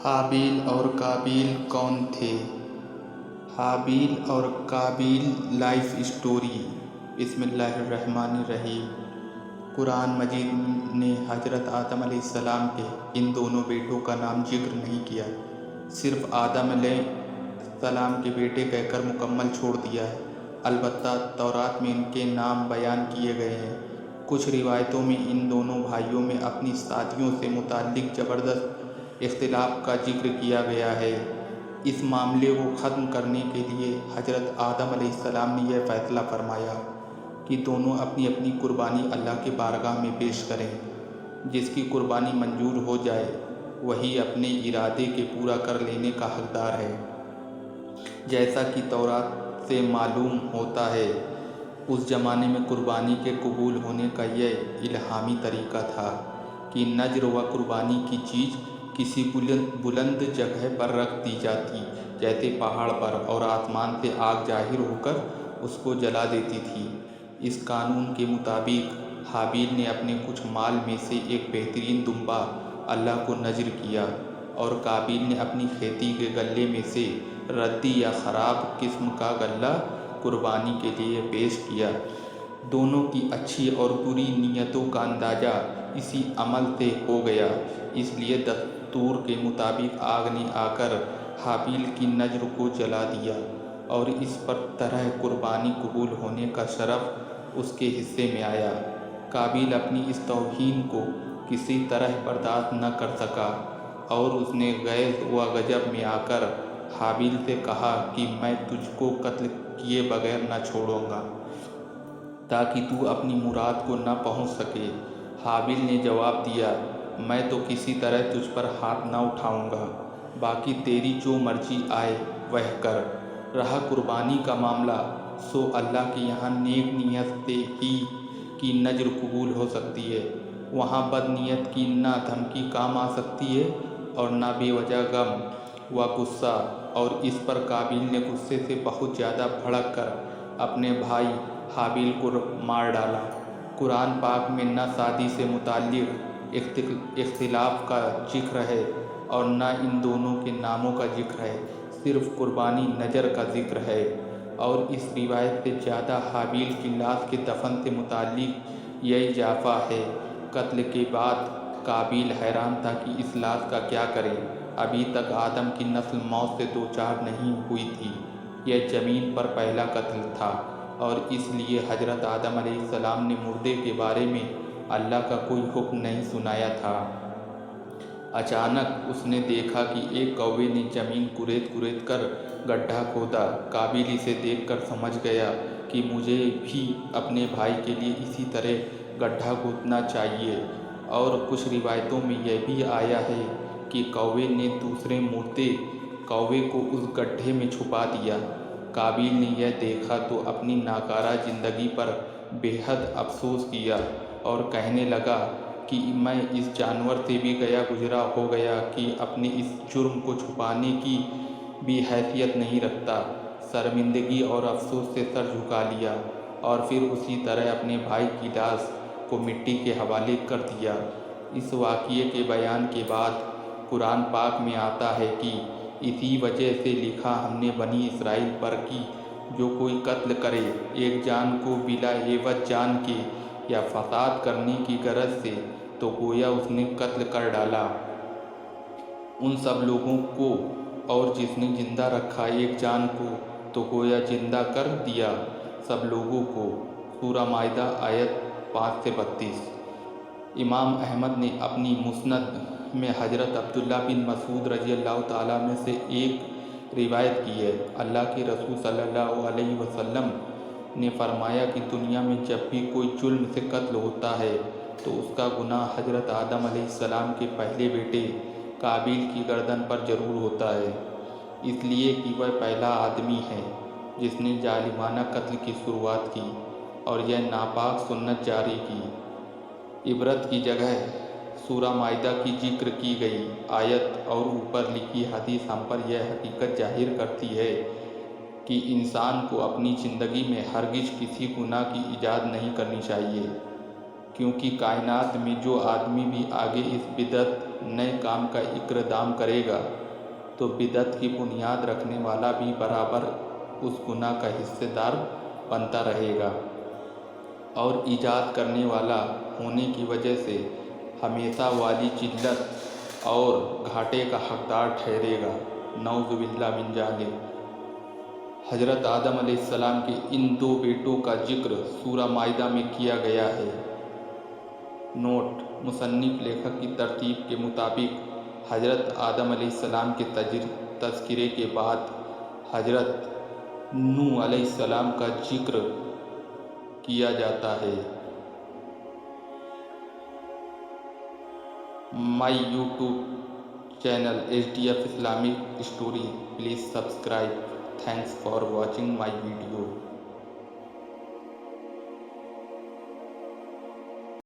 حابیل اور قابیل کون تھے؟ حابیل اور قابیل لائف اسٹوری۔ بسم اللہ الرحمن الرحیم۔ قرآن مجید نے حضرت آدم علیہ السلام کے ان دونوں بیٹوں کا نام ذکر نہیں کیا، صرف آدم علیہ السلام کے بیٹے کہہ کر مکمل چھوڑ دیا ہے۔ البتہ تورات میں ان کے نام بیان کیے گئے ہیں۔ کچھ روایتوں میں ان دونوں بھائیوں میں اپنی شادیوں سے متعلق زبردست اختلاف کا ذکر کیا گیا ہے۔ اس معاملے کو ختم کرنے کے لیے حضرت آدم علیہ السلام نے یہ فیصلہ فرمایا کہ دونوں اپنی اپنی قربانی اللہ کے بارگاہ میں پیش کریں۔ جس کی قربانی منظور ہو جائے وہی اپنے ارادے کے پورا کر لینے کا حقدار ہے۔ جیسا کہ تورات سے معلوم ہوتا ہے، اس زمانے میں قربانی کے قبول ہونے کا یہ الہامی طریقہ تھا کہ نذر و قربانی کی چیز کسی بلند جگہ پر رکھ دی جاتی، جیسے پہاڑ پر، اور آسمان سے آگ ظاہر ہو کر اس کو جلا دیتی تھی۔ اس قانون کے مطابق حابیل نے اپنے کچھ مال میں سے ایک بہترین دمبا اللہ کو نذر کیا، اور قابیل نے اپنی کھیتی کے غلے میں سے ردی یا خراب قسم کا غلہ قربانی کے لیے پیش کیا۔ دونوں کی اچھی اور بری نیتوں کا اندازہ اسی عمل سے ہو گیا۔ اس لیے دستور کے مطابق آگ نے آ کر حابیل کی نذر کو جلا دیا، اور اس پر طرح قربانی قبول ہونے کا شرف اس کے حصے میں آیا۔ قابیل اپنی اس توہین کو کسی طرح برداشت نہ کر سکا، اور اس نے غیظ و غضب میں آ کر حابیل سے کہا کہ میں تجھ کو قتل کیے بغیر نہ چھوڑوں گا، تاکہ تو اپنی مراد کو نہ پہنچ سکے۔ حابیل نے جواب دیا، میں تو کسی طرح تجھ پر ہاتھ نہ اٹھاؤں گا، باقی تیری جو مرضی آئے وہ کر۔ رہا قربانی کا معاملہ، سو اللہ کے یہاں نیک نیت سے ہی کی نذر قبول ہو سکتی ہے۔ وہاں بد نیت کی نہ دھمکی کام آ سکتی ہے اور نہ بے وجہ غم و غصہ، اور اس پر قابیل نے غصے سے بہت زیادہ بھڑک کر اپنے بھائی حابیل کو مار ڈالا۔ قرآن پاک میں نہ شادی سے متعلق اختلاف کا ذکر ہے اور نہ ان دونوں کے ناموں کا ذکر ہے، صرف قربانی نذر کا ذکر ہے، اور اس روایت سے زیادہ حابیل کی لاش کے دفن سے متعلق یہ اضافہ ہے۔ قتل کے بعد قابیل حیران تھا کہ اس لاش کا کیا کرے۔ ابھی تک آدم کی نسل موت سے دوچار نہیں ہوئی تھی، یہ زمین پر پہلا قتل تھا، اور اس لیے حضرت آدم علیہ السلام نے مردے کے بارے میں اللہ کا کوئی حکم نہیں سنایا تھا۔ اچانک اس نے دیکھا کہ ایک کوے نے زمین کرید کر گڈھا کھودا۔ قابیل اسے دیکھ کر سمجھ گیا کہ مجھے بھی اپنے بھائی کے لیے اسی طرح گڈھا کھودنا چاہیے، اور کچھ روایتوں میں یہ بھی آیا ہے کہ کوے نے دوسرے مردے کوے کو اس گڈھے میں چھپا دیا۔ قابیل نے یہ دیکھا تو اپنی ناکارہ زندگی پر بے حد افسوس کیا، اور کہنے لگا کہ میں اس جانور سے بھی گیا گزرا ہو گیا کہ اپنے اس جرم کو چھپانے کی بھی حیثیت نہیں رکھتا۔ شرمندگی اور افسوس سے سر جھکا لیا، اور پھر اسی طرح اپنے بھائی کی لاش کو مٹی کے حوالے کر دیا۔ اس واقعے کے بیان کے بعد قرآن پاک میں آتا ہے کہ اسی وجہ سے لکھا ہم نے بنی اسرائیل پر کہ جو کوئی قتل کرے ایک جان کو بلا عوض جان کے یا فساد کرنے کی غرض سے، تو گویا اس نے قتل کر ڈالا ان سب لوگوں کو، اور جس نے زندہ رکھا ایک جان کو تو گویا زندہ کر دیا سب لوگوں کو۔ سورہ مائدہ آیت 5 سے 32۔ امام احمد نے اپنی مسند میں حضرت عبداللہ بن مسعود رضی اللہ تعالیٰ عنہ سے ایک روایت کی ہے۔ اللہ کے رسول صلی اللہ علیہ وسلم نے فرمایا کہ دنیا میں جب بھی کوئی جرم سے قتل ہوتا ہے تو اس کا گناہ حضرت آدم علیہ السلام کے پہلے بیٹے قابیل کی گردن پر ضرور ہوتا ہے، اس لیے کہ وہ پہلا آدمی ہے جس نے ظالمانہ قتل کی شروعات کی اور یہ ناپاک سنت جاری کی۔ عبرت کی جگہ سورہ مائدہ کی ذکر کی گئی آیت اور اوپر لکھی حدیث ہم پر یہ حقیقت ظاہر کرتی ہے کہ انسان کو اپنی زندگی میں ہرگز کسی گناہ کی ایجاد نہیں کرنی چاہیے، کیونکہ کائنات میں جو آدمی بھی آگے اس بدعت نئے کام کا اقدام کرے گا تو بدعت کی بنیاد رکھنے والا بھی برابر اس گناہ کا حصے دار بنتا رہے گا اور ایجاد کرنے والا ہونے کی وجہ سے ہمیشہ والی ذلت اور گھاٹے کا حقدار ٹھہرے گا۔ نعوذ باللہ من ذالک۔ حضرت آدم علیہ السلام کے ان دو بیٹوں کا ذکر سورہ مائدہ میں کیا گیا ہے۔ نوٹ: مصنف لیکھک کی ترتیب کے مطابق حضرت آدم علیہ السلام کے تذکرے کے بعد حضرت نوح علیہ السلام کا ذکر کیا جاتا ہے۔ مائی YouTube channel HDF Islamic story, please subscribe. Thanks for watching my video.